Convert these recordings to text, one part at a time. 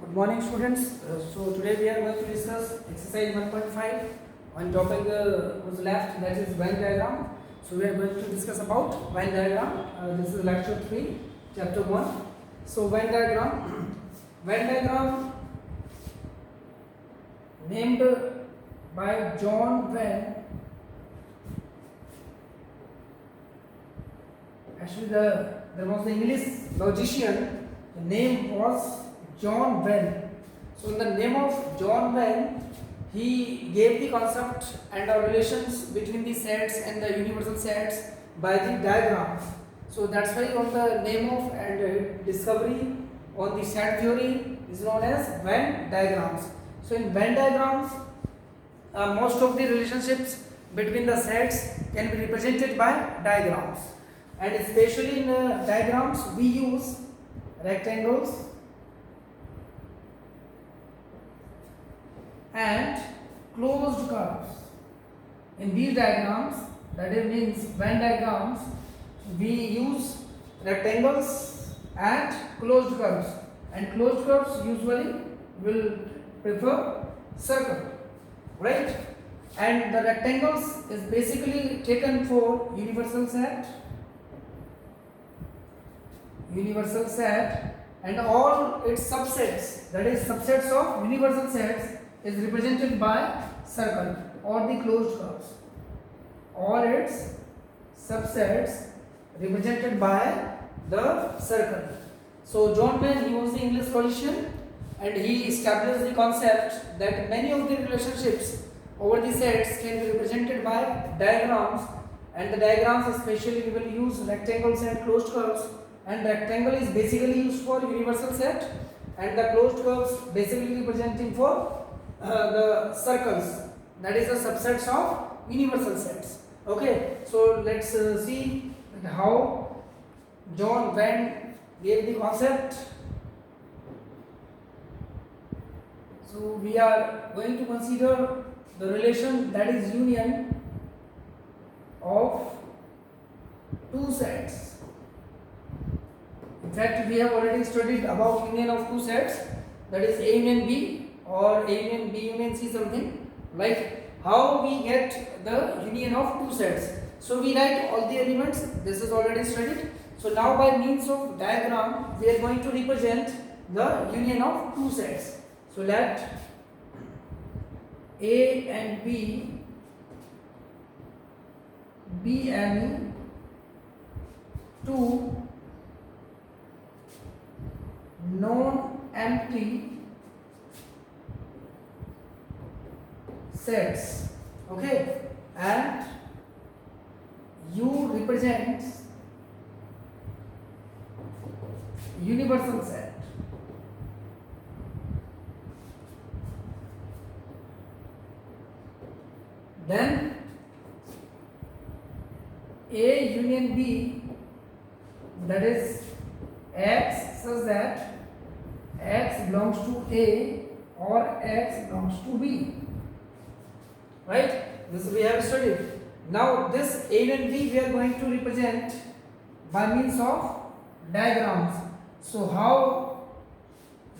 Good morning, students. So today we are going to discuss exercise 1.5. One topic was left, that is Venn diagram. So we are going to discuss about Venn diagram. This is lecture 3, chapter 1. So Venn diagram, Venn diagram named by John Venn. Actually, there was the English logician. The name was John Venn. So in the name of John Venn, he gave the concept and the relations between the sets and the universal sets by the diagrams. So that's why on the name of and discovery on the set theory is known as Venn diagrams. So in Venn diagrams, most of the relationships between the sets can be represented by diagrams, and especially in diagrams we use rectangles and closed curves. In these diagrams, that is means Venn diagrams, we use rectangles and closed curves, and closed curves usually will prefer circle, right? And the rectangles is basically taken for universal set, and all its subsets, that is subsets of universal sets, is represented by circle or the closed curves, or its subsets represented by the circle. So John Venn, he was the English logician, and he established the concept that many of the relationships over the sets can be represented by diagrams, and the diagrams especially we will use rectangles and closed curves, and rectangle is basically used for universal set, and the closed curves basically representing for the circles, that is the subsets of universal sets. Okay, so let's see how John Venn gave the concept. So we are going to consider the relation, that is union of two sets. In fact, we have already studied about union of two sets, that is A union B or A union B union C, something like how we get the union of two sets. So we write all the elements, this is already studied. So now by means of diagram we are going to represent the union of two sets. So let A and B be any two non-empty sets, okay, and U represents universal set. Then A union B, that is X such that X belongs to A or X belongs to B, right? This we have studied. Now this A and B we are going to represent by means of diagrams. So how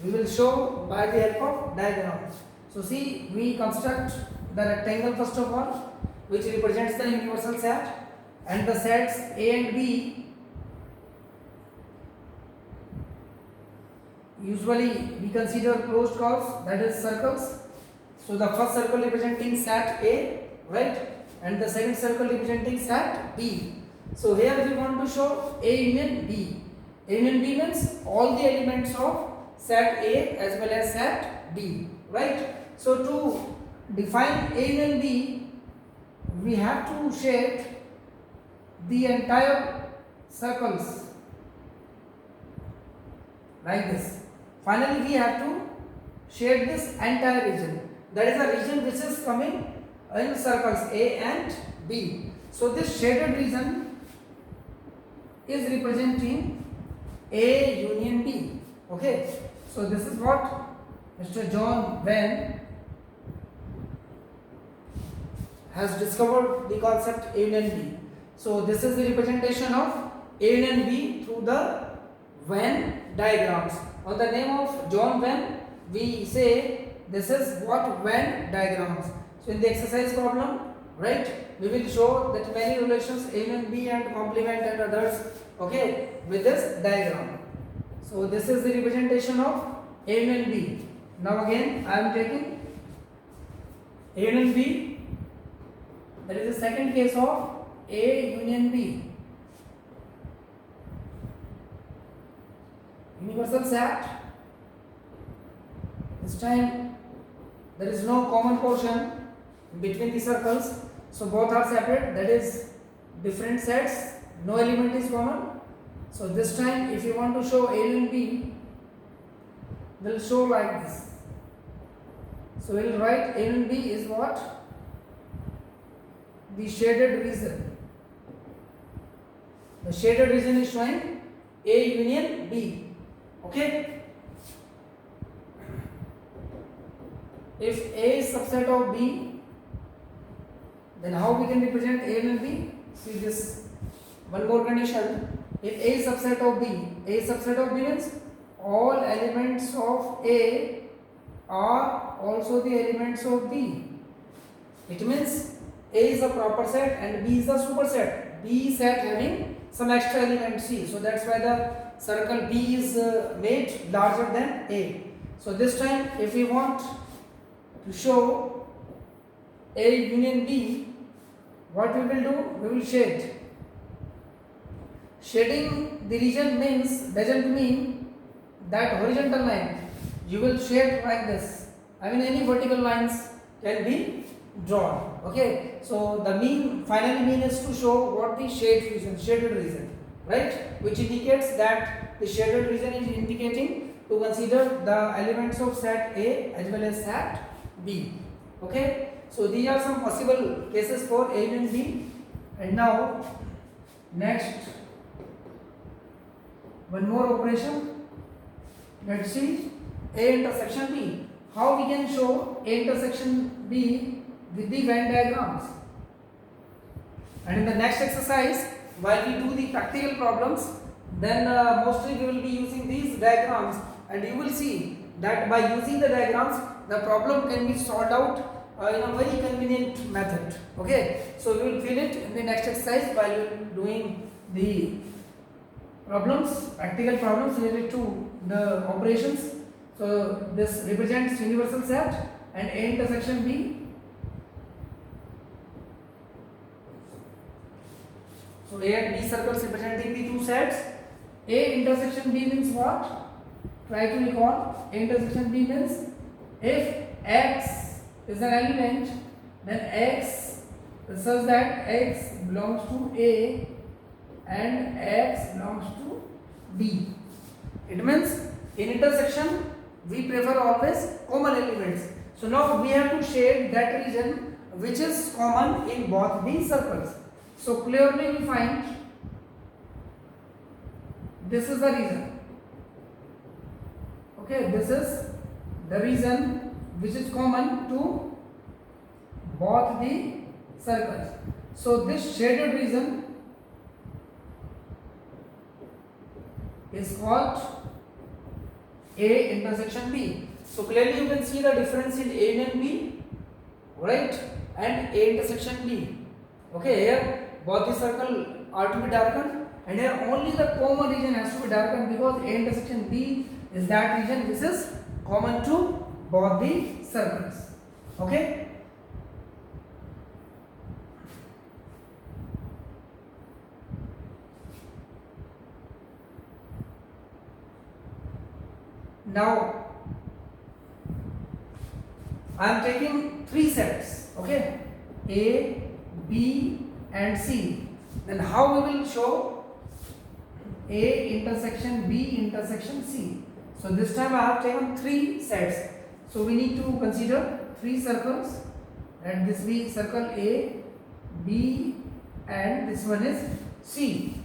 we will show? By the help of diagrams. So see, we construct the rectangle first of all, which represents the universal set, and the sets A and B usually we consider closed curves, that is circles. So the first circle representing set A, right, and the second circle representing set B. So here we want to show A union B. A union B means all the elements of set A as well as set B, right? So to define A union B, we have to shade the entire circles like this. Finally we have to shade this entire region, that is the region which is coming in circles A and B. So this shaded region is representing A union B, okay. So this is what Mr. John Venn has discovered, the concept A union B. So this is the representation of A union B through the Venn diagrams. On the name of John Venn, we say this is what Venn diagrams. So in the exercise problem, right, we will show that many relations A and B and complement and others, okay, with this diagram. So this is the representation of A and B. Now again I am taking A and B. That is the second case of A union B. Universal set. This time there is no common portion between the circles, so both are separate, that is different sets, no element is common. So this time if you want to show A and B, we'll show like this. So we'll write A and B is what? The shaded region. The shaded region is showing A union B. Okay? If A is subset of B, then how we can represent A and B? See this one more condition. If A is subset of B, A is subset of B means all elements of A are also the elements of B. It means A is a proper set and B is a superset. B set having some extra element C. So that's why the circle B is made larger than A. So this time if we want to show A union B, what we will do? We will shade. Shading the region doesn't mean that horizontal line. You will shade like this. I mean any vertical lines can be drawn. Okay. So the final mean is to show what the shaded region, right? Which indicates that the shaded region is indicating to consider the elements of set A as well as set B. Okay. So these are some possible cases for A and B. And now next one more operation. Let's see A intersection B. How we can show A intersection B with the Venn diagrams. And in the next exercise, while we do the practical problems, then mostly we will be using these diagrams, and you will see that by using the diagrams the problem can be solved out in a very convenient method. Okay, so we will feel it in the next exercise while doing the problems, practical problems related to the operations. So this represents universal set and A intersection B. So A and B circles representing the two sets. A intersection B means what? Try to recall. A intersection B means if X is an element, then X is such that X belongs to A and X belongs to B. It means in intersection we prefer always common elements. So now we have to shade that region which is common in both these circles. So clearly we find this is the region. Okay, this is the region which is common to both the circles. So this shaded region is called A intersection B. So clearly you can see the difference in A and B, right? And A intersection B. Okay, here both the circle are to be darkened, and here only the common region has to be darkened because A intersection B is that region which is common to both the circles. Okay. Now I am taking three sets. Okay, A, B and C. Then how we will show A intersection B intersection C? So this time I have taken three sets. So we need to consider three circles, and this be circle A, B and this one is C.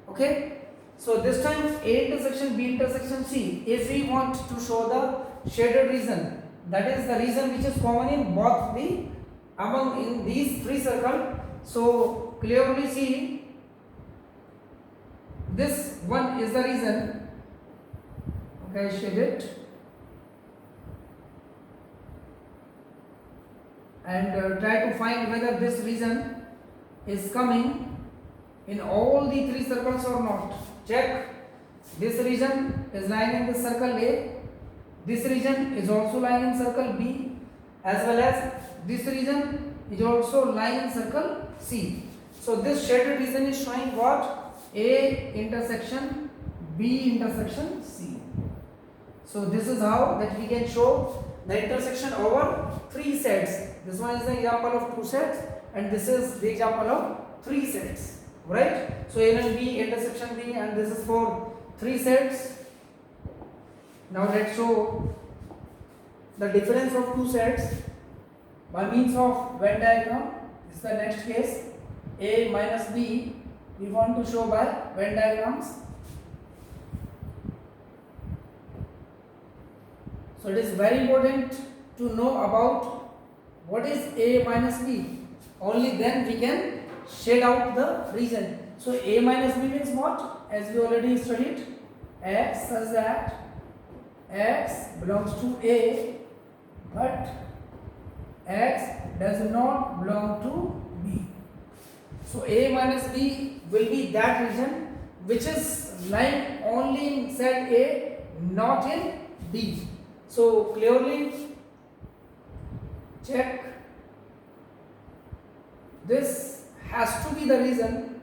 Okay. So this time A intersection B intersection C, if we want to show the shaded region, that is the region which is common in both the in these three circles. So clearly see this one is the region. Okay, I shade it. and try to find whether this region is coming in all the three circles or not. Check. This region is lying in the circle A. This region is also lying in circle B, as well as this region is also lying in circle C. So this shaded region is showing what? A intersection B intersection C. So this is how that we can show the intersection over three sets. This one is the example of two sets, and this is the example of three sets, right? So A and B intersection B, and this is for three sets. Now let's show the difference of two sets by means of Venn diagram. This is the next case. A minus B we want to show by Venn diagrams. So it is very important to know about what is A minus B. Only then we can shade out the region. So A minus B means what? As we already studied, X such that X belongs to A, but X does not belong to B. So A minus B will be that region which is lying only in set A, not in B. So clearly check, this has to be the region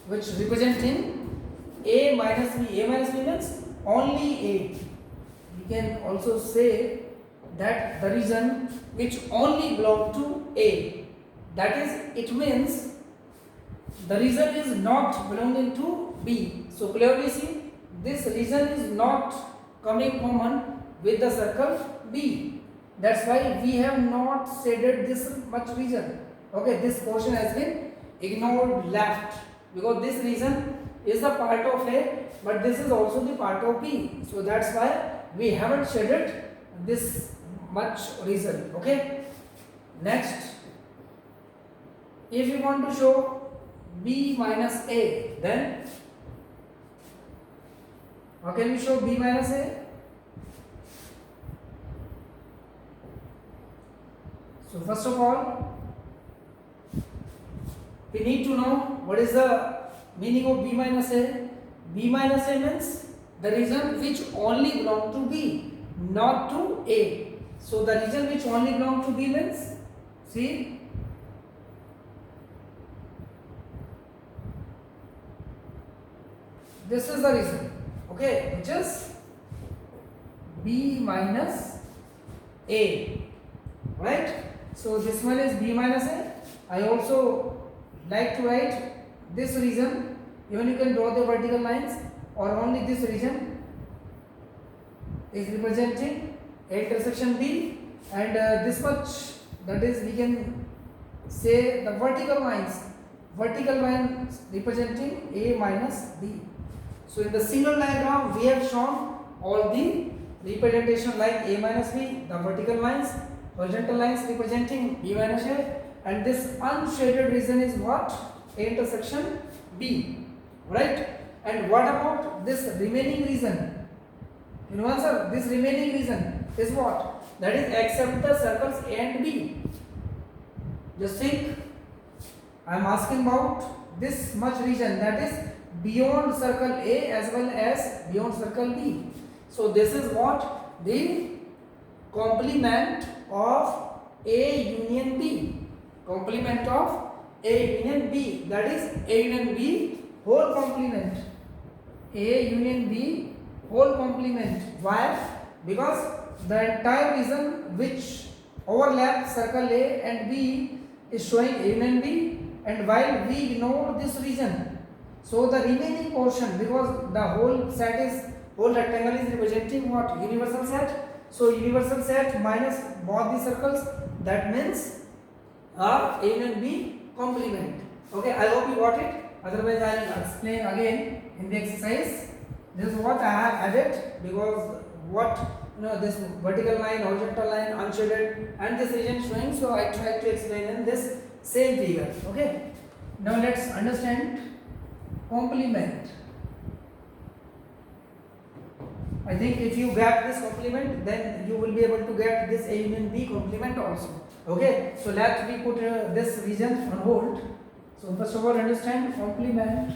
which representing A minus B. A minus B means only A. We can also say that the region which only belong to A. That is, it means the region is not belonging to B. So clearly see, this region is not coming common with the circle B. That's why we have not shaded this much region. Okay, this portion has been ignored, left, because this region is a part of A, but this is also the part of B. So that's why we haven't shaded this much region. Okay. Next, if you want to show B minus A, then how can we show B minus A? So first of all, we need to know what is the meaning of B minus A. B minus A means the region which only belong to B, not to A. So the region which only belong to B means, see, this is the region, okay, which is B minus A, right? So this one is B minus A. I also like to write this region, even you can draw the vertical lines, or only this region is representing A intersection B, and this much, that is, we can say the vertical lines representing A minus B. So in the single diagram we have shown all the representation like A minus B, the vertical lines, horizontal lines representing B minus A, and this unshaded region is what? A intersection B, right? And what about this remaining region? You know, answer, this remaining region is what? That is except the circles A and B. Just think, I am asking about this much region, that is beyond circle A as well as beyond circle B. So this is what? The complement of A union B. Complement of A union B, that is A union B whole complement. A union B whole complement. Why? Because the entire region which overlaps circle A and B is showing A union B, and while we ignore this region, so the remaining portion, because the whole set is, whole rectangle is representing what? Universal set. So universal set minus both the circles, that means A union B complement. Okay, I hope you got it. Otherwise I will explain again in the exercise. This is what I have added, because what, you know, this vertical line, horizontal line, unshaded, and this region showing, so I tried to explain in this same figure. Okay, now let's understand complement. I think if you get this complement, then you will be able to get this A union B complement also. Okay, so let me put this region on hold. So first of all, understand complement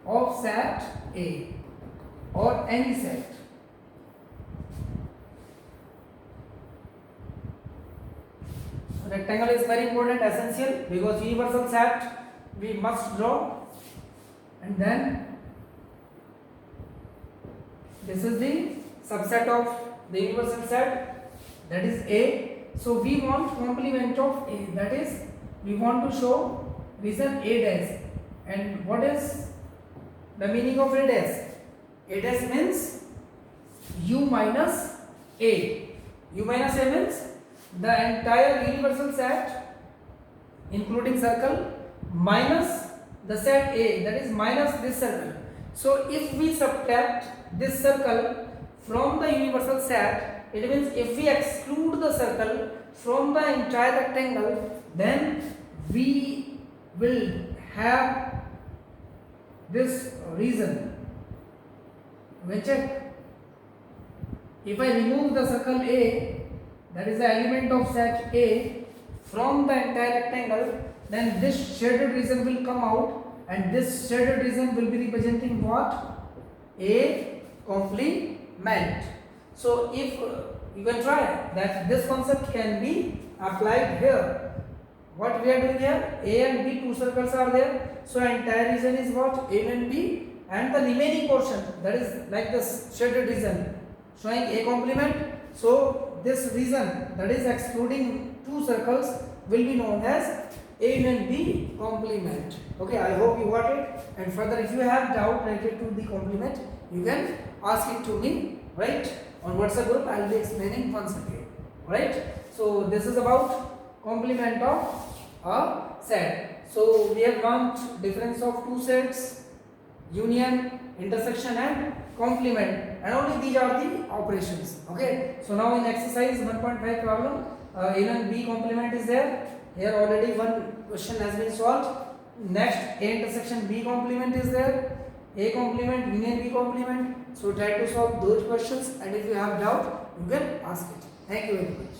of set A or any set. Rectangle is very important, essential, because universal set we must draw, and then this is the subset of the universal set, that is A. So we want complement of A, that is we want to show region A dash. And what is the meaning of A dash? A dash means U minus A. U minus A means the entire universal set including circle minus the set A, that is minus this circle. So if we subtract this circle from the universal set, it means if we exclude the circle from the entire rectangle, then we will have this region. We check. If I remove the circle A, that is the element of set A, from the entire rectangle, then this shaded region will come out, and this shaded region will be representing what? A complement. So if you can try that, this concept can be applied here. What we are doing here, A and B, two circles are there, so entire region is what? A and B, and the remaining portion, that is like this shaded region showing A complement. So this region, that is excluding two circles, will be known as A and B complement. Okay, I hope you got it. And further, if you have doubt related to the complement, you can ask it to me, right? On WhatsApp group, I will be explaining once again, right? So this is about complement of a set. So we have learned difference of two sets, union, intersection, and complement, and only these are the operations. Okay, so now in exercise 1.5 problem, A and B complement is there. Here already one question has been solved. Next, A intersection B complement is there. A complement, union B complement. So try to solve those questions, and if you have doubt, you can ask it. Thank you very much.